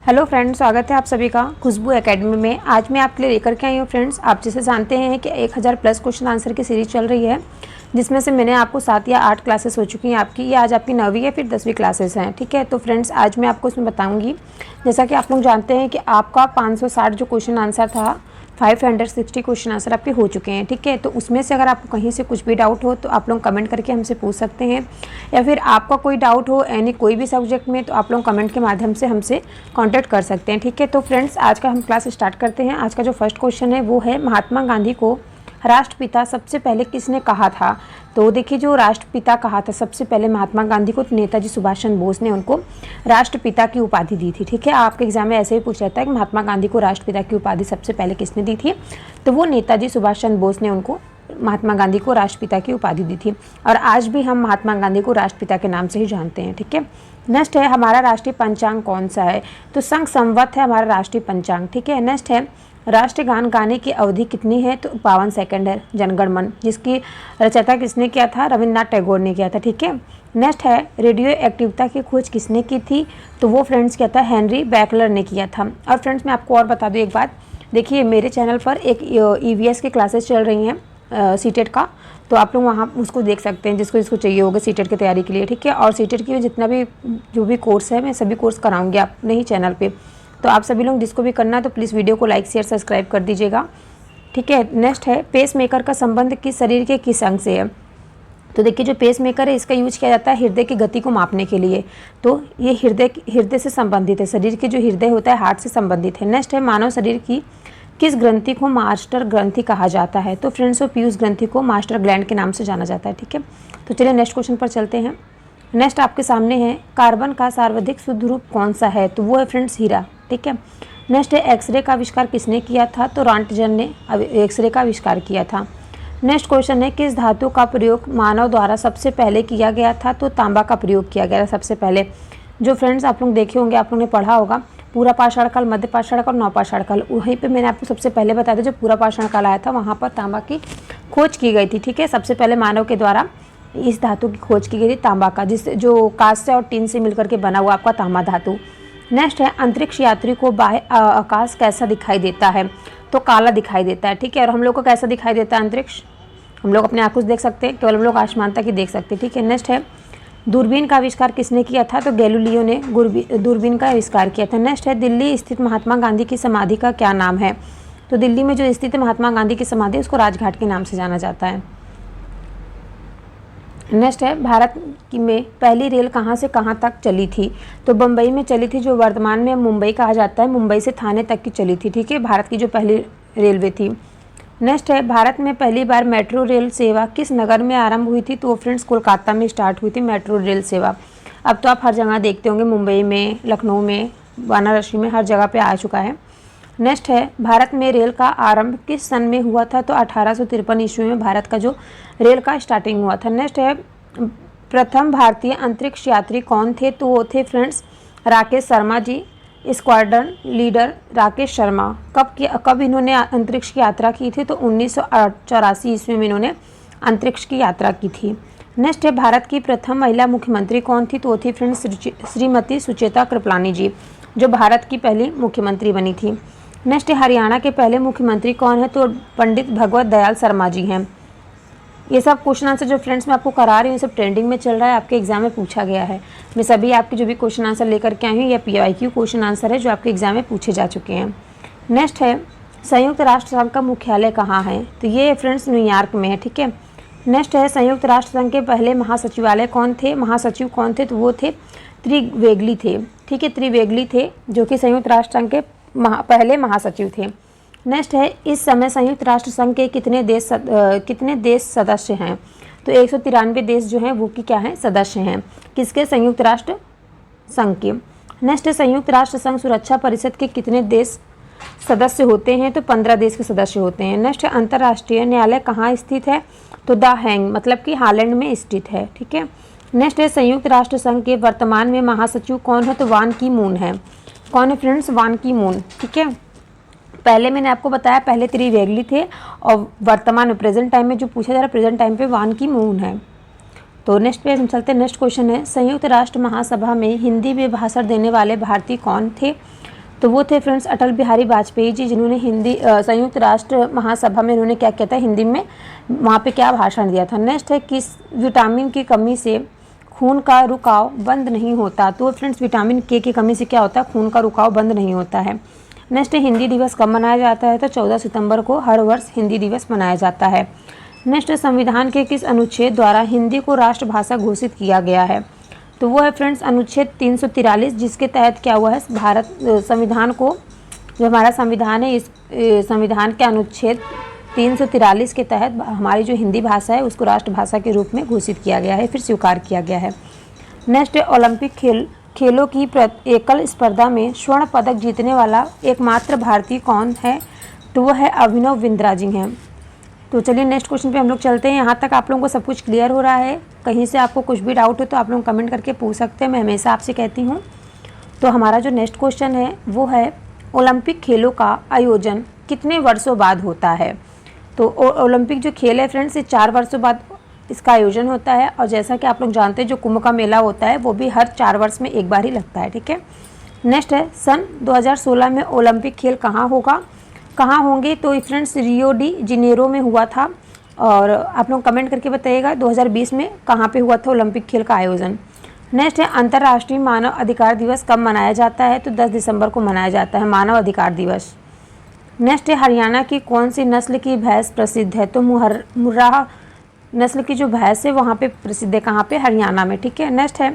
Hello friends, स्वागत है आप सभी का खुशबू एकेडमी में। आज मैं आपके लिए लेकर के आई हूँ फ्रेंड्स। आप जैसे जानते हैं कि 1000 प्लस क्वेश्चन आंसर की सीरीज चल रही है, जिसमें से मैंने आपको 7 या 8 क्लासेस हो चुकी हैं आपकी। ये आज आपकी 9वीं या फिर 10वीं क्लासेस हैं, ठीक है। तो फ्रेंड्स आज मैं आपको इसमें बताऊँगी, जैसा कि आप लोग जानते हैं कि आपका 560 जो क्वेश्चन आंसर था, 560 क्वेश्चन आंसर आपके हो चुके हैं, ठीक है। तो उसमें से अगर आपको कहीं से कुछ भी डाउट हो तो आप लोग कमेंट करके हमसे पूछ सकते हैं, या फिर आपका कोई डाउट हो यानी कोई भी सब्जेक्ट में तो आप लोग कमेंट के माध्यम से हमसे कांटेक्ट कर सकते हैं, ठीक है। तो फ्रेंड्स आज का हम क्लास स्टार्ट करते हैं। आज का जो फर्स्ट क्वेश्चन है वो है, महात्मा गांधी को राष्ट्रपिता सबसे पहले किसने कहा था। तो देखिए, जो राष्ट्रपिता कहा था सबसे पहले महात्मा गांधी को, तो नेताजी सुभाष चंद्र बोस ने उनको राष्ट्रपिता की उपाधि दी थी, ठीक है। आपके एग्जाम में ऐसे ही पूछ रहता है कि महात्मा गांधी को राष्ट्रपिता की उपाधि सबसे पहले किसने दी थी, तो वो नेताजी सुभाष चंद्र बोस ने उनको महात्मा गांधी को राष्ट्रपिता की उपाधि दी थी। और आज भी हम महात्मा गांधी को राष्ट्रपिता के नाम से ही जानते हैं, ठीक है। नेक्स्ट है, हमारा राष्ट्रीय पंचांग कौन सा है, तो संघ संवत है हमारा राष्ट्रीय पंचांग, ठीक है। नेक्स्ट है, राष्ट्रगान गाने की अवधि कितनी है, तो 52 सेकंड है। जनगण मन, जिसकी रचयिता किसने किया था, रविन्द्रनाथ टैगोर ने किया था, ठीक है। नेक्स्ट है, रेडियो एक्टिविटी की खोज किसने की थी, तो वो फ्रेंड्स क्या था, हेनरी बैकलर ने किया था। और फ्रेंड्स मैं आपको और बता दूं एक बात, देखिए मेरे चैनल पर एक ईवीएस की क्लासेस चल रही हैं सीटेट का, तो आप लोग वहाँ उसको देख सकते हैं, जिसको चाहिए होगा सीटेट की तैयारी के लिए, ठीक है। और सीटेट की जितना भी जो भी कोर्स है, मैं सभी कोर्स कराऊंगी अपने ही चैनल पे, तो आप सभी लोग जिसको भी करना है तो प्लीज़ वीडियो को लाइक शेयर सब्सक्राइब कर दीजिएगा, ठीक है। नेक्स्ट है, पेस मेकर का संबंध किस शरीर के किस अंग से है, तो देखिए जो पेस मेकर है इसका यूज किया जाता है हृदय की गति को मापने के लिए, तो ये हृदय से संबंधित है, शरीर के जो हृदय होता है हार्ट से संबंधित है। नेक्स्ट है, मानव शरीर की किस ग्रंथि को मास्टर ग्रंथि कहा जाता है, तो फ्रेंड्स वो पीयूष ग्रंथि को मास्टर ग्लैंड के नाम से जाना जाता है, ठीक है। तो चलिए नेक्स्ट क्वेश्चन पर चलते हैं। नेक्स्ट आपके सामने है, कार्बन का सर्वाधिक शुद्ध रूप कौन सा है, तो वो है फ्रेंड्स हीरा, ठीक है। नेक्स्ट है, एक्सरे का आविष्कार किसने किया था, तो रॉन्टजन ने एक्सरे का आविष्कार किया था। नेक्स्ट क्वेश्चन है, किस धातु का प्रयोग मानव द्वारा सबसे पहले किया गया था, तो तांबा का प्रयोग किया गया था सबसे पहले। जो फ्रेंड्स आप लोग देखे होंगे, आप लोगों ने पढ़ा होगा, पूरा पाषाण काल, मध्य पाषाण काल और नवपाषाण काल, वहीं पे मैंने आपको सबसे पहले बताया था जब पूरा पाषाण काल आया था वहाँ पर तांबा की खोज की गई थी, ठीक है। सबसे पहले मानव के द्वारा इस धातु की खोज की गई थी, तांबा का, जिस जो कांस्य और टीन से मिलकर के बना हुआ आपका तांबा धातु। नेक्स्ट है, अंतरिक्ष यात्री को बाह्य आकाश कैसा दिखाई देता है, तो काला दिखाई देता है, ठीक है। और हम लोग को कैसा दिखाई देता है अंतरिक्ष, हम लोग अपने आंखों से देख सकते हैं, केवल हम लोग आसमान तक ही देख सकते हैं, ठीक है। नेक्स्ट है, दूरबीन का आविष्कार किसने किया था, तो गैलीलियो ने दूरबीन का आविष्कार किया था। नेक्स्ट है, दिल्ली स्थित महात्मा गांधी की समाधि का क्या नाम है, तो दिल्ली में जो स्थित महात्मा गांधी की समाधि उसको राजघाट के नाम से जाना जाता है। नेक्स्ट है, भारत में पहली रेल कहाँ से कहाँ तक चली थी, तो बम्बई में चली थी, जो वर्तमान में मुंबई कहा जाता है, मुंबई से थाने तक की चली थी, ठीक है। भारत की जो पहली रेलवे थी। नेक्स्ट है, भारत में पहली बार मेट्रो रेल सेवा किस नगर में आरंभ हुई थी, तो फ्रेंड्स कोलकाता में स्टार्ट हुई थी मेट्रो रेल सेवा। अब तो आप हर जगह देखते होंगे, मुंबई में, लखनऊ में, वाराणसी में, हर जगह पे आ चुका है। नेक्स्ट है, भारत में रेल का आरंभ किस सन में हुआ था, तो 1853 ईस्वी में भारत का जो रेल का स्टार्टिंग हुआ था। नेक्स्ट है, प्रथम भारतीय अंतरिक्ष यात्री कौन थे, तो वो थे friends Rakesh Sharma ji, squadron leader Rakesh Sharma. कब इन्होंने अंतरिक्ष की यात्रा की थी, तो 1984 ईस्वी में इन्होंने अंतरिक्ष की यात्रा की थी। नेक्स्ट है, भारत की प्रथम महिला मुख्यमंत्री कौन थी, तो वो थी फ्रेंड्स श्रीमती सुचेता कृपलानी जी, जो भारत की पहली मुख्यमंत्री बनी थी। नेक्स्ट है, हरियाणा के पहले मुख्यमंत्री कौन है, तो पंडित भगवत दयाल शर्मा जी हैं। ये सब क्वेश्चन आंसर जो फ्रेंड्स मैं आपको करा रही हूँ, ये सब ट्रेंडिंग में चल रहा है, आपके एग्जाम में पूछा गया है। मैं सभी आपके जो भी क्वेश्चन आंसर लेकर के आई हूँ, या PYQ क्वेश्चन आंसर है जो आपके एग्जाम में पूछे जा चुके हैं। नेक्स्ट है, संयुक्त राष्ट्र संघ का मुख्यालय कहाँ है, तो ये फ्रेंड्स न्यूयॉर्क में है, ठीक है। नेक्स्ट है, संयुक्त राष्ट्र संघ के पहले महासचिवालय कौन थे, महासचिव कौन थे, तो वो थे त्रिवेगली थे, ठीक है। त्रिवेगली थे जो कि संयुक्त राष्ट्र संघ के पहले महासचिव थे। नेक्स्ट है, इस समय संयुक्त राष्ट्र संघ के कितने देश सदस्य हैं, तो 193 देश जो हैं वो कि क्या हैं, सदस्य हैं, किसके, संयुक्त राष्ट्र संघ के। नेक्स्ट है, संयुक्त राष्ट्र संघ सुरक्षा परिषद के कितने देश सदस्य होते हैं, तो 15 देश के सदस्य होते हैं। नेक्स्ट है, अंतर्राष्ट्रीय न्यायालय कहाँ स्थित है, तो द हैग मतलब कि हालैंड में स्थित है, ठीक है। नेक्स्ट है, संयुक्त राष्ट्र संघ के वर्तमान में महासचिव कौन है, तो बान की मून है। कौन है फ्रेंड्स, बान की मून, ठीक है। पहले मैंने आपको बताया, पहले त्रिवेगली थे, और वर्तमान में प्रेजेंट टाइम में जो पूछा जा रहा है प्रेजेंट टाइम पे बान की मून है। तो नेक्स्ट पे हम चलते हैं। नेक्स्ट क्वेश्चन है, संयुक्त राष्ट्र महासभा में हिंदी में भाषण देने वाले भारतीय कौन थे, तो वो थे फ्रेंड्स अटल बिहारी वाजपेयी जी, जिन्होंने हिंदी संयुक्त राष्ट्र महासभा में उन्होंने क्या किया था, हिंदी में वहाँ पे क्या भाषण दिया था। नेक्स्ट है किस विटामिन की कमी से खून का रुकाव बंद नहीं होता। तो फ्रेंड्स विटामिन के की कमी से क्या होता है, खून का रुकाव बंद नहीं होता है। नेक्स्ट है हिंदी दिवस कब मनाया जाता है, तो 14 सितंबर को हर वर्ष हिंदी दिवस मनाया जाता है। नेक्स्ट संविधान के किस अनुच्छेद द्वारा हिंदी को राष्ट्रभाषा घोषित किया गया है, तो वो है फ्रेंड्स अनुच्छेद 343, जिसके तहत क्या हुआ है, भारत संविधान को, जो हमारा संविधान है, इस संविधान के अनुच्छेद 343 के तहत हमारी जो हिंदी भाषा है उसको राष्ट्रभाषा के रूप में घोषित किया गया है, फिर स्वीकार किया गया है। नेक्स्ट है ओलंपिक खेलों की एकल स्पर्धा में स्वर्ण पदक जीतने वाला एकमात्र भारतीय कौन है, तो वो है अभिनव बिंद्रा जी हैं। तो चलिए नेक्स्ट क्वेश्चन पे हम लोग चलते हैं। यहाँ तक आप लोगों को सब कुछ क्लियर हो रहा है? कहीं से आपको कुछ भी डाउट हो तो आप लोग कमेंट करके पूछ सकते हैं, मैं हमेशा आपसे कहती हूँ। तो हमारा जो नेक्स्ट क्वेश्चन है वो है ओलंपिक खेलों का आयोजन कितने वर्षों बाद होता है। तो ओलंपिक जो खेल है फ्रेंड्स, ये 4 वर्षों बाद इसका आयोजन होता है। और जैसा कि आप लोग जानते हैं जो कुंभ का मेला होता है वो भी हर 4 वर्ष में एक बार ही लगता है, ठीक है। नेक्स्ट है सन 2016 में ओलंपिक खेल कहाँ होंगे, तो फ्रेंड्स रियो डी जेनेरो में हुआ था। और आप लोग कमेंट करके बताइएगा 2020 में कहाँ पे हुआ था ओलंपिक खेल का आयोजन। नेक्स्ट है अंतर्राष्ट्रीय मानव अधिकार दिवस कब मनाया जाता है, तो 10 दिसंबर को मनाया जाता है मानव अधिकार दिवस। नेक्स्ट है हरियाणा की कौन सी नस्ल की भैंस प्रसिद्ध है, तो मुर्राह नस्ल की जो भैंस है वहाँ पे प्रसिद्ध है, कहाँ पे, हरियाणा में, ठीक है। नेक्स्ट है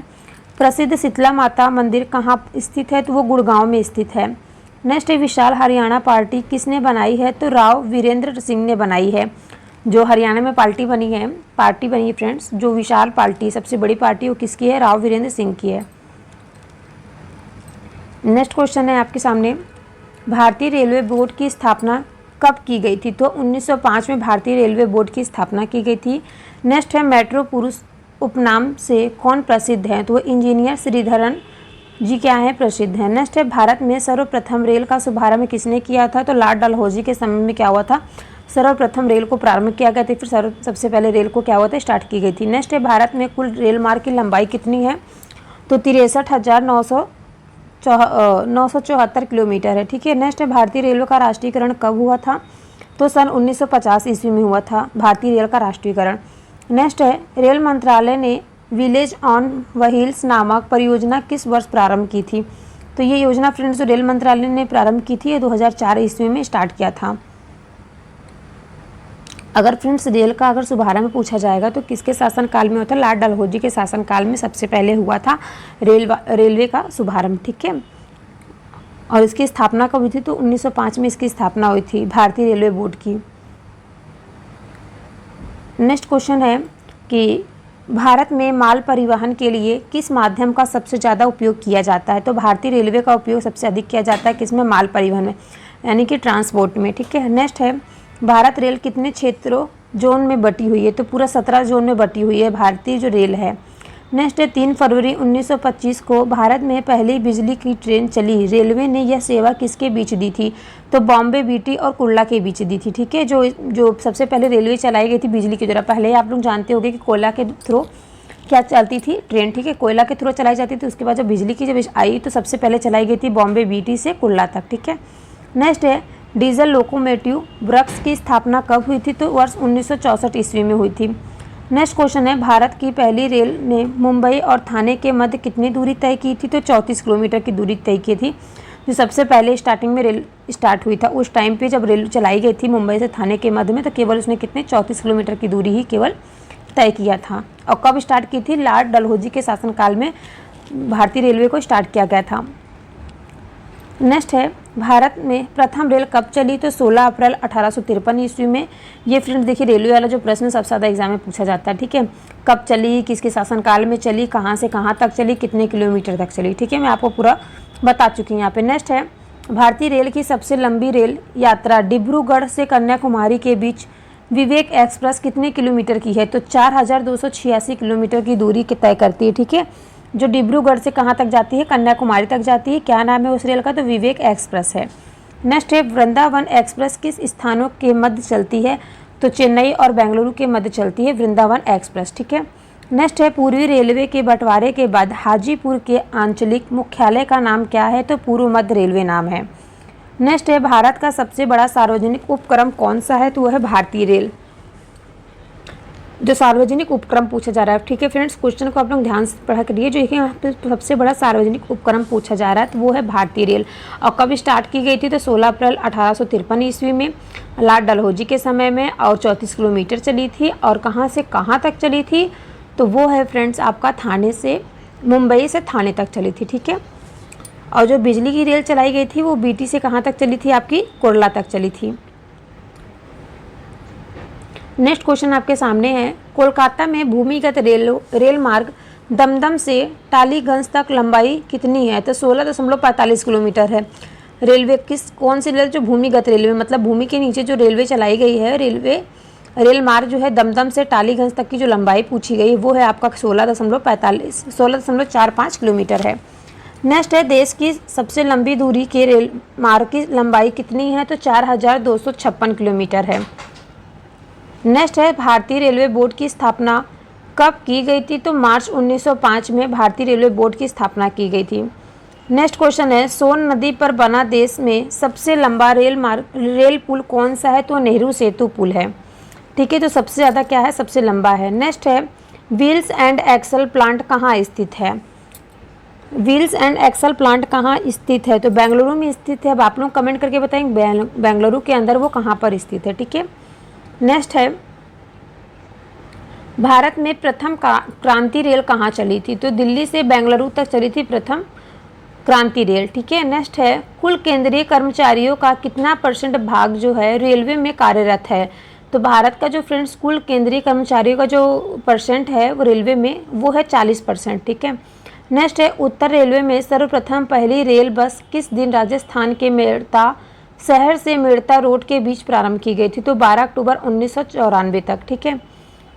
प्रसिद्ध शीतला माता मंदिर कहाँ स्थित है, तो वो गुड़गांव में स्थित है। नेक्स्ट है विशाल हरियाणा पार्टी किसने बनाई है, तो राव वीरेंद्र सिंह ने बनाई है। जो हरियाणा में पार्टी बनी है फ्रेंड्स, जो विशाल पार्टी सबसे बड़ी पार्टी वो किसकी है, राव वीरेंद्र सिंह की है। नेक्स्ट क्वेश्चन है आपके सामने, भारतीय रेलवे बोर्ड की स्थापना कब की गई थी, तो 1905 में भारतीय रेलवे बोर्ड की स्थापना की गई थी। नेक्स्ट है मेट्रो पुरुष उपनाम से कौन प्रसिद्ध है, तो इंजीनियर श्रीधरन जी क्या है, प्रसिद्ध है। नेक्स्ट है भारत में सर्वप्रथम रेल का शुभारंभ किसने किया था, तो लॉर्ड डलहौजी के समय में क्या हुआ था, सर्वप्रथम रेल को प्रारंभ किया गया था, फिर सबसे पहले रेल को क्या हुआ था, स्टार्ट की गई थी। नेक्स्ट है भारत में कुल रेल मार्ग की लंबाई कितनी है, तो 63,974 किलोमीटर है, ठीक है। नेक्स्ट है भारतीय रेलवे का राष्ट्रीयकरण कब हुआ था, तो सन 1950 ईस्वी में हुआ था भारतीय रेल का राष्ट्रीयकरण। नेक्स्ट है रेल मंत्रालय ने विलेज ऑन व्हील्स नामक परियोजना किस वर्ष प्रारंभ की थी, तो ये योजना फ्रेंड्स जो रेल मंत्रालय ने प्रारंभ की थी ये 2004 ईस्वी में स्टार्ट किया था। अगर फ्रेंड्स रेल का अगर शुभारंभ पूछा जाएगा तो किसके शासनकाल में होता है, लॉर्ड डलहौजी के शासनकाल में सबसे पहले हुआ था रेलवे का शुभारंभ, ठीक है। और इसकी स्थापना कब हुई थी, तो 1905 में इसकी स्थापना हुई थी भारतीय रेलवे बोर्ड की। नेक्स्ट क्वेश्चन है कि भारत में माल परिवहन के लिए किस माध्यम का सबसे ज़्यादा उपयोग किया जाता है, तो भारतीय रेलवे का उपयोग सबसे अधिक किया जाता है किसमें, माल परिवहन में, यानी कि ट्रांसपोर्ट में, ठीक है। नेक्स्ट है भारत रेल कितने क्षेत्रों जोन में बटी हुई है, तो पूरा 17 जोन में बटी हुई है भारतीय जो रेल है। नेक्स्ट है 3 फरवरी 1925 को भारत में पहली बिजली की ट्रेन चली, रेलवे ने यह सेवा किसके बीच दी थी, तो बॉम्बे बीटी और कुर्ला के बीच दी थी, ठीक है। जो सबसे पहले रेलवे चलाई गई थी बिजली की द्वारा, पहले आप लोग जानते होंगे कि कोयला के थ्रू क्या चलती थी ट्रेन, ठीक है, कोयला के थ्रू चलाई जाती थी। उसके बाद जब बिजली की जब आई तो सबसे पहले चलाई गई थी बॉम्बे बीटी से कुर्ला तक, ठीक है। नेक्स्ट है डीजल लोकोमोटिव वर्क्स की स्थापना कब हुई थी, तो वर्ष 1964 ईस्वी में हुई थी। नेक्स्ट क्वेश्चन है भारत की पहली रेल ने मुंबई और थाने के मध्य कितनी दूरी तय की थी, तो 34 किलोमीटर की दूरी तय की थी। जो सबसे पहले स्टार्टिंग में रेल स्टार्ट हुई था उस टाइम पे जब रेल चलाई गई थी मुंबई से थाने के मध्य में, तो केवल उसने कितने 34 किलोमीटर की दूरी ही केवल तय किया था। और कब स्टार्ट की थी, लॉर्ड डलहौजी के शासनकाल में भारतीय रेलवे को स्टार्ट किया गया था। नेक्स्ट है भारत में प्रथम रेल कब चली, तो 16 अप्रैल 1853 ईस्वी में। ये फ्रेंड्स देखिए रेलवे वाला जो प्रश्न सबसे ज़्यादा एग्जाम में पूछा जाता है, ठीक है। कब चली, किसके शासनकाल में चली, कहाँ से कहाँ तक चली, कितने किलोमीटर तक चली, ठीक है, मैं आपको पूरा बता चुकी हूँ यहाँ पे। नेक्स्ट है भारतीय रेल की सबसे लंबी रेल यात्रा डिब्रूगढ़ से कन्याकुमारी के बीच विवेक एक्सप्रेस कितने किलोमीटर की है, तो 4286 किलोमीटर की दूरी तय करती है, ठीक है। जो डिब्रूगढ़ से कहाँ तक जाती है, कन्याकुमारी तक जाती है। क्या नाम है उस रेल का, तो विवेक एक्सप्रेस है। नेक्स्ट है वृंदावन एक्सप्रेस किस स्थानों के मध्य चलती है, तो चेन्नई और बेंगलुरु के मध्य चलती है वृंदावन एक्सप्रेस, ठीक है। नेक्स्ट है पूर्वी रेलवे के बंटवारे के बाद हाजीपुर के आंचलिक मुख्यालय का नाम क्या है? तो पूर्व मध्य रेलवे नाम है। नेक्स्ट है भारत का सबसे बड़ा सार्वजनिक उपक्रम कौन सा है? तो वह है भारतीय रेल। जो सार्वजनिक उपक्रम पूछा जा रहा है, ठीक है फ्रेंड्स, क्वेश्चन को आप लोग ध्यान से पढ़ा करिए। जो यहाँ पे सबसे बड़ा सार्वजनिक उपक्रम पूछा जा रहा है तो वो है भारतीय रेल। और कब स्टार्ट की गई थी? तो 16 अप्रैल 1853 ईस्वी में लॉर्ड डलहौजी के समय में, और 34 किलोमीटर चली थी। और कहाँ से कहाँ तक चली थी? तो वो है फ्रेंड्स आपका थाने से, मुंबई से थाने तक चली थी, ठीक है। और जो बिजली की रेल चलाई गई थी वो बीटी से कहाँ तक चली थी? आपकी कुर्ला तक चली थी। नेक्स्ट क्वेश्चन आपके सामने है, कोलकाता में भूमिगत रेल मार्ग दमदम से टालीगंज तक लंबाई कितनी है? तो 16.45 किलोमीटर है। रेलवे कौन सी रेल? जो भूमिगत रेलवे, मतलब भूमि के नीचे जो रेलवे चलाई गई है, रेल मार्ग जो है दमदम से टालीगंज तक की जो लंबाई पूछी गई वो है आपका 16.45 किलोमीटर है। नेक्स्ट है, देश की सबसे लंबी दूरी के रेल मार्ग की लंबाई कितनी है? तो 4256 किलोमीटर है। नेक्स्ट है, भारतीय रेलवे बोर्ड की स्थापना कब की गई थी? तो मार्च 1905 में भारतीय रेलवे बोर्ड की स्थापना की गई थी। नेक्स्ट क्वेश्चन है, सोन नदी पर बना देश में सबसे लंबा रेल पुल कौन सा है? तो नेहरू सेतु पुल है, ठीक है। तो सबसे ज़्यादा क्या है? सबसे लंबा है। नेक्स्ट है, व्हील्स एंड एक्सल प्लांट कहाँ स्थित है? व्हील्स एंड एक्सल प्लांट कहाँ स्थित है? तो बेंगलुरु में स्थित है। अब आप लोग कमेंट करके बताएंगे बेंगलुरु के अंदर वो कहाँ पर स्थित है, ठीक है। नेक्स्ट है, भारत में प्रथम क्रांति रेल कहाँ चली थी? तो दिल्ली से बेंगलुरु तक चली थी प्रथम क्रांति रेल, ठीक है। नेक्स्ट है, कुल केंद्रीय कर्मचारियों का कितना % भाग जो है रेलवे में कार्यरत है? तो भारत का जो फ्रेंड्स कुल केंद्रीय कर्मचारियों का जो % है वो रेलवे में वो है 40%, ठीक है। नेक्स्ट है, उत्तर रेलवे में सर्वप्रथम पहली रेल बस किस दिन राजस्थान के मेड़ता शहर से मेड़ता रोड के बीच प्रारंभ की गई थी? तो 12 अक्टूबर 1994 तक, ठीक है।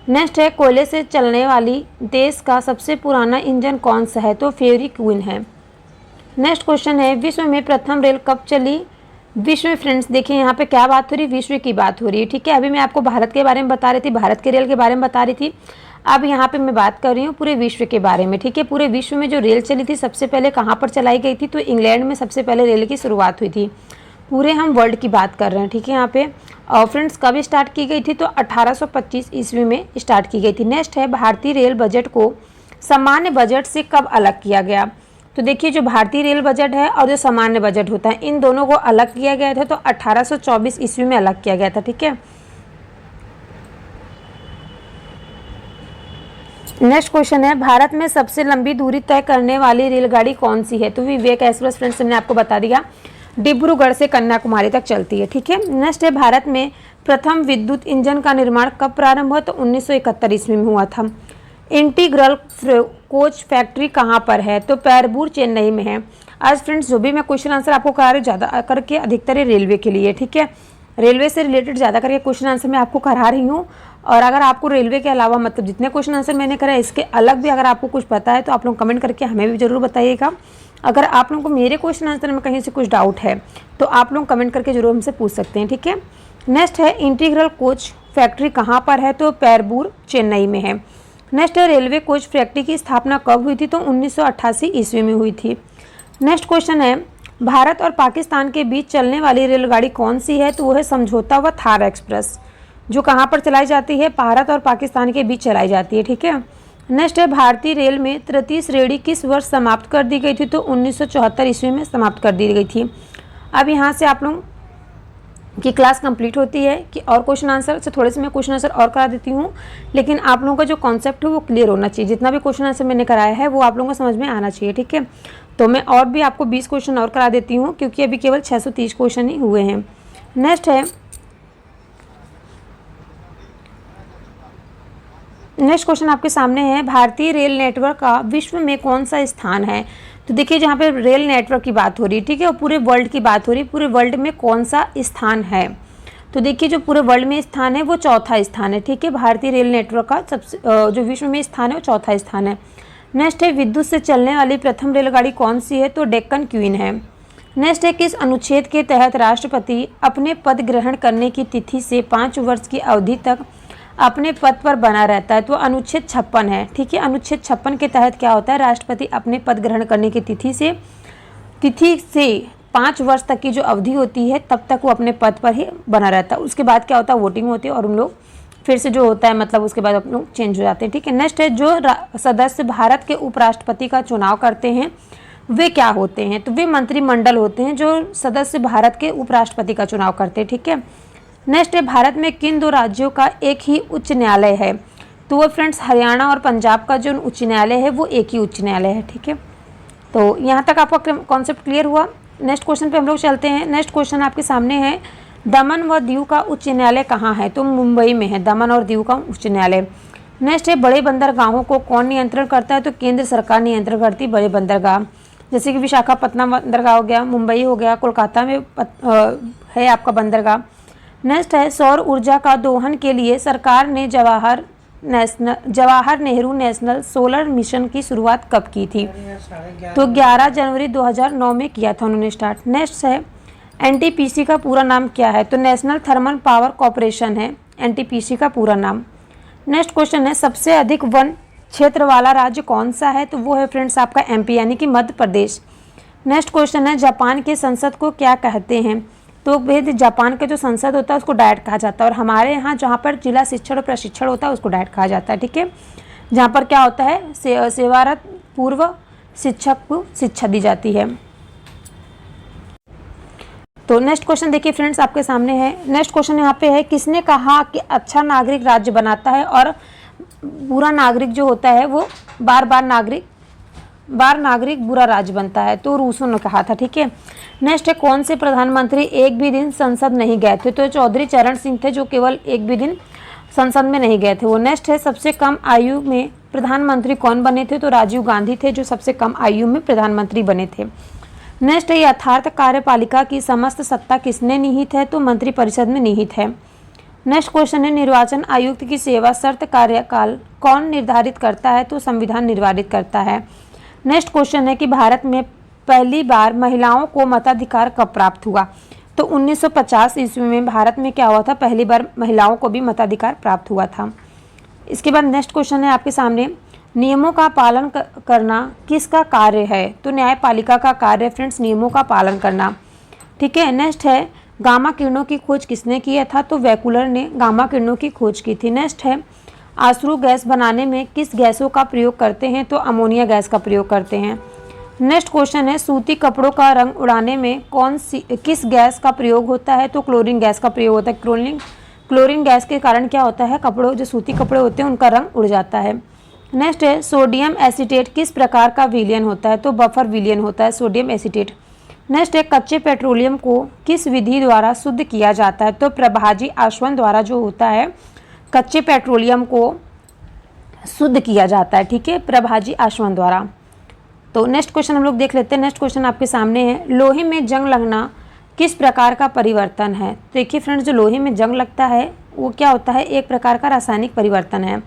नेक्स्ट है, कोयले से चलने वाली देश का सबसे पुराना इंजन कौन सा है? तो फेयरी क्वीन है। नेक्स्ट क्वेश्चन है, विश्व में प्रथम रेल कब चली? विश्व में फ्रेंड्स देखिए यहाँ पे क्या बात हो रही है? विश्व की बात हो रही है, ठीक है। अभी मैं आपको भारत के बारे में बता रही थी, भारत के रेल के बारे में बता रही थी। अब यहाँ पे मैं बात कर रही हूँ पूरे विश्व के बारे में, ठीक है। पूरे विश्व में जो रेल चली थी सबसे पहले कहाँ पर चलाई गई थी? तो इंग्लैंड में सबसे पहले रेल की शुरुआत हुई थी। पूरे हम वर्ल्ड की बात कर रहे हैं, ठीक है यहाँ पे। और फ्रेंड्स कब स्टार्ट की गई थी? तो 1825 ईस्वी में स्टार्ट की गई थी। नेक्स्ट है, भारतीय रेल बजट को सामान्य बजट से कब अलग किया गया? तो देखिए जो भारतीय रेल बजट है और जो सामान्य बजट होता है इन दोनों को अलग किया गया था। तो 1824 ईस्वी में अलग किया गया था, ठीक है। नेक्स्ट क्वेश्चन है, भारत में सबसे लंबी दूरी तय करने वाली रेलगाड़ी कौन सी है? तो विवेक एक्सप्रेस फ्रेंड्स हमने आपको बता दिया, डिब्रूगढ़ से कन्याकुमारी तक चलती है, ठीक है। नेक्स्ट है, भारत में प्रथम विद्युत इंजन का निर्माण कब प्रारंभ हुआ? तो 1971 ईस्वी में हुआ था। इंटीग्रल कोच फैक्ट्री कहाँ पर है? तो पेरबूर चेन्नई में है। आज फ्रेंड्स जो भी मैं क्वेश्चन आंसर आपको करा रही हूँ ज़्यादा करके अधिकतर रेलवे के लिए, ठीक है। रेलवे से रिलेटेड ज़्यादा करके क्वेश्चन आंसर मैं आपको करा रही हूँ। और अगर आपको रेलवे के अलावा मतलब जितने क्वेश्चन आंसर मैंने करा इसके अलग भी अगर आपको कुछ पता है तो आप लोग कमेंट करके हमें भी ज़रूर बताइएगा। अगर आप लोगों को मेरे क्वेश्चन आंसर में कहीं से कुछ डाउट है तो आप लोग कमेंट करके जरूर हमसे पूछ सकते हैं, ठीक है। नेक्स्ट है, इंटीग्रल कोच फैक्ट्री कहाँ पर है? तो पेरबूर चेन्नई में है। नेक्स्ट है, रेलवे कोच फैक्ट्री की स्थापना कब हुई थी? तो 1988 ईस्वी में हुई थी। नेक्स्ट क्वेश्चन है, भारत और पाकिस्तान के बीच चलने वाली रेलगाड़ी कौन सी है? तो वो है समझौता व थार एक्सप्रेस, जो कहाँ पर चलाई जाती है? भारत और पाकिस्तान के बीच चलाई जाती है, ठीक है। नेक्स्ट है, भारतीय रेल में तृतीय श्रेणी किस वर्ष समाप्त कर दी गई थी? तो 1974 ईस्वी में समाप्त कर दी गई थी। अब यहाँ से आप लोग की क्लास कंप्लीट होती है कि और क्वेश्चन आंसर से थोड़े से मैं क्वेश्चन आंसर और करा देती हूँ, लेकिन आप लोगों का जो कॉन्सेप्ट है वो क्लियर होना चाहिए। जितना भी क्वेश्चन आंसर मैंने कराया है वो आप लोगों को समझ में आना चाहिए, ठीक है। तो मैं और भी आपको 20 क्वेश्चन और करा देती हूँ क्योंकि अभी केवल 630 क्वेश्चन ही हुए हैं। नेक्स्ट है, नेक्स्ट क्वेश्चन आपके सामने है, भारतीय रेल नेटवर्क का विश्व में कौन सा स्थान है? तो देखिए जहाँ पे रेल नेटवर्क की बात हो रही है, ठीक है, और पूरे वर्ल्ड की बात हो रही है, पूरे वर्ल्ड में कौन सा स्थान है? तो देखिए जो पूरे वर्ल्ड में स्थान है वो चौथा स्थान है, ठीक है। भारतीय रेल नेटवर्क का सबसे जो विश्व में स्थान है वो चौथा स्थान है। नेक्स्ट है, विद्युत से चलने वाली प्रथम रेलगाड़ी कौन सी है? तो डेक्कन क्वीन है। नेक्स्ट है, किस अनुच्छेद के तहत राष्ट्रपति अपने पद ग्रहण करने की तिथि से 5 वर्ष की अवधि तक अपने पद पर बना रहता है, तो अनुच्छेद 56 है। ठीक है, अनुच्छेद 56 के तहत क्या होता है, राष्ट्रपति अपने पद ग्रहण करने की तिथि से 5 वर्ष तक की जो अवधि होती है तब तक वो अपने पद पर ही बना रहता है। उसके बाद क्या होता है, वोटिंग होती है और उन लोग फिर से जो होता है मतलब उसके बाद अपने लोग चेंज हो जाते हैं। ठीक है, नेक्स्ट है जो सदस्य भारत के उपराष्ट्रपति का चुनाव करते हैं वे क्या होते हैं, तो वे मंत्रिमंडल होते हैं जो सदस्य भारत के उपराष्ट्रपति का चुनाव करते हैं। ठीक है, नेक्स्ट है भारत में किन 2 राज्यों का एक ही उच्च न्यायालय है, तो वो फ्रेंड्स हरियाणा और पंजाब का जो उच्च न्यायालय है वो एक ही उच्च न्यायालय है। ठीक है, तो यहाँ तक आपका कॉन्सेप्ट क्लियर हुआ। नेक्स्ट क्वेश्चन पे हम लोग चलते हैं। नेक्स्ट क्वेश्चन आपके सामने है, दमन व दीव का उच्च न्यायालय कहाँ है, तो मुंबई में है दमन और दीव का उच्च न्यायालय। नेक्स्ट है बड़े बंदरगाहों को कौन नियंत्रण करता है, तो केंद्र सरकार नियंत्रण करती है बड़े बंदरगाह, जैसे कि विशाखापत्तनम बंदरगाह हो गया, मुंबई हो गया, कोलकाता में है आपका बंदरगाह। नेक्स्ट है सौर ऊर्जा का दोहन के लिए सरकार ने Jawahar Nehru national solar mission की शुरुआत कब की थी, तो 11 जनवरी 2009 में किया था उन्होंने स्टार्ट। नेक्स्ट है एनटीपीसी का पूरा नाम क्या है, तो नेशनल थर्मल पावर कॉरपोरेशन है एनटीपीसी का पूरा नाम। नेक्स्ट क्वेश्चन है सबसे अधिक वन क्षेत्र वाला राज्य कौन सा है, तो वो है फ्रेंड्स आपका एमपी यानी कि मध्य प्रदेश। नेक्स्ट क्वेश्चन है जापान के संसद को क्या कहते हैं, तो भेद जापान का जो संसद होता है उसको डायट कहा जाता है, और हमारे यहाँ जहाँ पर जिला शिक्षण और प्रशिक्षण होता है उसको डायट कहा जाता है। ठीक है, जहाँ पर क्या होता है सेवारत पूर्व शिक्षक को शिक्षा दी जाती है। तो नेक्स्ट क्वेश्चन देखिए फ्रेंड्स आपके सामने है। नेक्स्ट क्वेश्चन यहाँ पे है किसने कहा कि अच्छा नागरिक राज्य बनाता है और बुरा नागरिक जो होता है वो बार नागरिक बुरा राज्य बनता है, तो रूसो ने कहा था। ठीक है, नेक्स्ट है कौन से प्रधानमंत्री एक भी दिन संसद नहीं गए थे, तो चौधरी चरण सिंह थे जो केवल एक भी दिन संसद में नहीं गए थे वो। नेक्स्ट है सबसे कम आयु में प्रधानमंत्री कौन बने थे, तो राजीव गांधी थे जो सबसे कम आयु में प्रधानमंत्री बने थे। नेक्स्ट है यथार्थ कार्यपालिका की समस्त सत्ता किसने निहित है, तो मंत्रिपरिषद में निहित है। नेक्स्ट क्वेश्चन है निर्वाचन आयुक्त की सेवा शर्त कार्यकाल कौन निर्धारित करता है, तो संविधान निर्धारित करता है। नेक्स्ट क्वेश्चन है कि भारत में पहली बार महिलाओं को मताधिकार कब प्राप्त हुआ, तो 1950 ईस्वी में भारत में क्या हुआ था, पहली बार महिलाओं को भी मताधिकार प्राप्त हुआ था। इसके बाद नेक्स्ट क्वेश्चन है आपके सामने नियमों का पालन करना किसका कार्य है, तो न्यायपालिका का कार्य फ्रेंड्स नियमों का पालन करना। ठीक है, नेक्स्ट है गामा किरणों की खोज किसने किया था, तो वैकुलर ने गामा किरणों की खोज की थी। नेक्स्ट है आश्रु गैस बनाने में किस गैसों का प्रयोग करते हैं, तो अमोनिया गैस का प्रयोग करते हैं। नेक्स्ट क्वेश्चन है सूती कपड़ों का रंग उड़ाने में किस गैस का प्रयोग होता है, तो क्लोरीन गैस का प्रयोग होता है। क्लोरीन गैस के कारण क्या होता है, कपड़ों जो सूती कपड़े होते हैं उनका रंग उड़ जाता है। नेक्स्ट है सोडियम एसीटेट किस प्रकार का विलयन होता है, तो बफर विलयन होता है सोडियम एसीटेट। नेक्स्ट है कच्चे पेट्रोलियम को किस विधि द्वारा शुद्ध किया जाता है, तो प्रभाजी आसवन द्वारा जो होता है कच्चे पेट्रोलियम को शुद्ध किया जाता है। ठीक है, प्रभाजी आसवन द्वारा। तो नेक्स्ट क्वेश्चन हम लोग देख लेते हैं। नेक्स्ट क्वेश्चन आपके सामने है लोहे में जंग लगना किस प्रकार का परिवर्तन है। देखिए फ्रेंड्स जो लोहे में जंग लगता है वो क्या होता है, एक प्रकार का रासायनिक परिवर्तन है।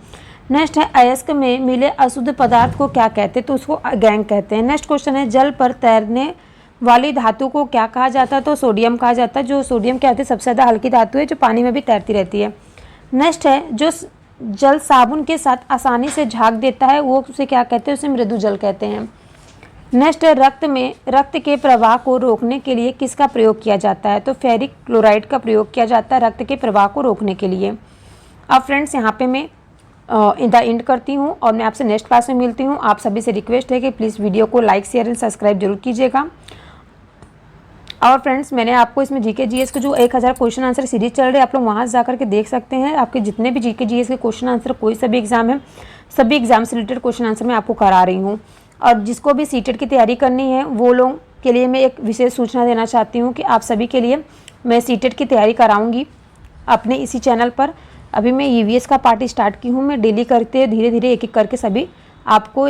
नेक्स्ट है अयस्क में मिले अशुद्ध पदार्थ को क्या कहते हैं, तो उसको गैंग कहते हैं। नेक्स्ट क्वेश्चन है जल पर तैरने वाली धातु को क्या कहा जाता है, तो सोडियम कहा जाता है। जो सोडियम क्या होती है सबसे ज़्यादा हल्की धातु है जो पानी में भी तैरती रहती है। नेक्स्ट है जो जल साबुन के साथ आसानी से झाग देता है वो उसे क्या कहते हैं, उसे मृदु जल कहते हैं। नेक्स्ट है रक्त के प्रवाह को रोकने के लिए किसका प्रयोग किया जाता है, तो फेरिक क्लोराइड का प्रयोग किया जाता है रक्त के प्रवाह को रोकने के लिए। अब फ्रेंड्स यहाँ पे मैं द एंड करती हूँ और मैं आपसे नेक्स्ट क्लास में मिलती हूँ। आप सभी से रिक्वेस्ट है कि प्लीज़ वीडियो को लाइक शेयर एंड सब्सक्राइब जरूर कीजिएगा। और फ्रेंड्स मैंने आपको इसमें जीके जीएस के जो 1000 क्वेश्चन आंसर सीरीज चल रही है आप लोग वहाँ जाकर के देख सकते हैं। आपके जितने भी जीके जीएस के क्वेश्चन आंसर कोई सा भी एग्जाम है सभी एग्जाम से रिलेटेड क्वेश्चन आंसर मैं आपको करा रही हूँ। और जिसको भी सीटेट की तैयारी करनी है वो लोग के लिए मैं एक विशेष सूचना देना चाहती हूँ कि आप सभी के लिए मैं सीटेट की तैयारी कराऊँगी अपने इसी चैनल पर। अभी मैं ईवीएस का पार्ट स्टार्ट की हूँ, मैं डेली करते धीरे धीरे एक एक करके सभी आपको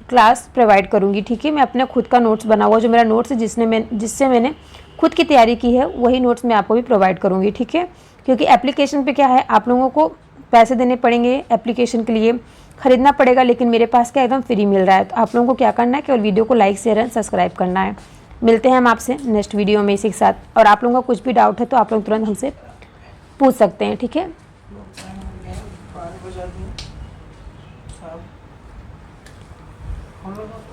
क्लास प्रोवाइड करूँगी। ठीक है, मैं अपना खुद का नोट्स बना हुआ जो मेरा नोट्स है जिससे मैंने खुद की तैयारी की है वही नोट्स मैं आपको भी प्रोवाइड करूँगी। ठीक है, क्योंकि एप्लीकेशन पे क्या है आप लोगों को पैसे देने पड़ेंगे, एप्लीकेशन के लिए ख़रीदना पड़ेगा, लेकिन मेरे पास क्या एकदम फ्री मिल रहा है। तो आप लोगों को क्या करना है केवल वीडियो को लाइक शेयर एंड सब्सक्राइब करना है। मिलते हैं हम आपसे नेक्स्ट वीडियो में इसी के साथ। और आप लोगों का कुछ भी डाउट है तो आप लोग तुरंत हमसे पूछ सकते हैं। ठीक है। फोन लगा